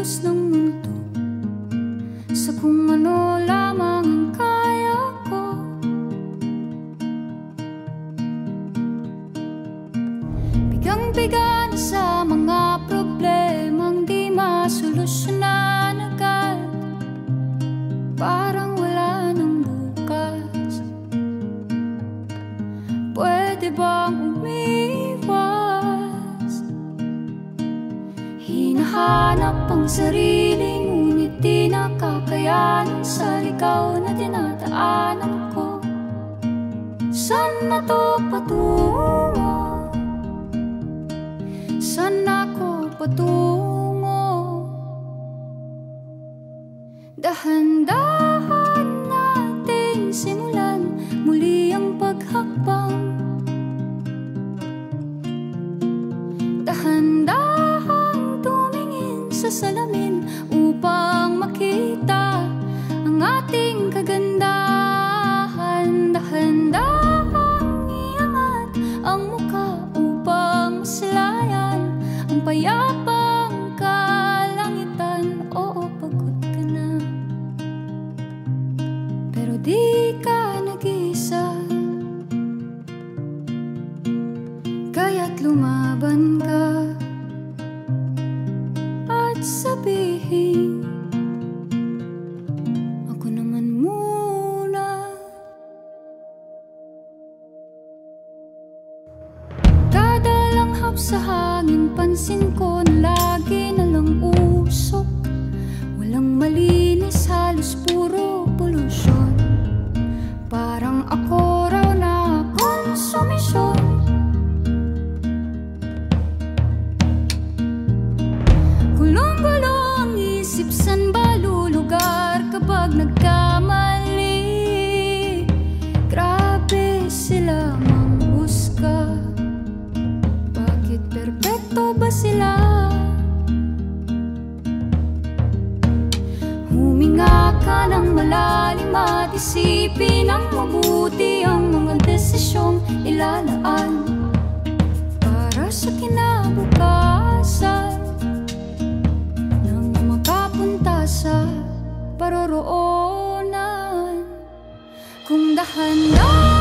kilos ng mundo sa kung ano lamang ang kaya ko. Bigang-biga na sa mga problemang di masolusyonan agad, parang wala nang bukas. Pwede bang umiwas? Hinahanap ang sarili, ngunit di nakakayanan sa ligaw na dinadaanan ko. Saan na to patungo? Saan ako patungo? Dahan-dahan nating simulan muli ang paghakbang. Dahan-dahang tumingin sa salamin upang makita ang ating kagandahan. Dahan-dahang iangat ang mukha upang masilayan ang payapang kalangitan. Oo, pagod ka na, pero di ka nag-iisa, kaya't lumaban ka at sabihin, ako naman muna. Kada langhap sa hangin, pansin ko na lagi na lang usok. Walang malinis, halos puro polusyon. Parang ako raw na konsumisyon. Gulong-gulo ang isip, san ba lulugar kapag nagkamali? Grabe sila manghusga, bakit perpekto ba sila? Huminga ka ng malalim at isipin ng mabuti ang mga desisyong ilalaan para sa kinabukasan, nang makapunta sa paroroonan. Kung dahan-dahan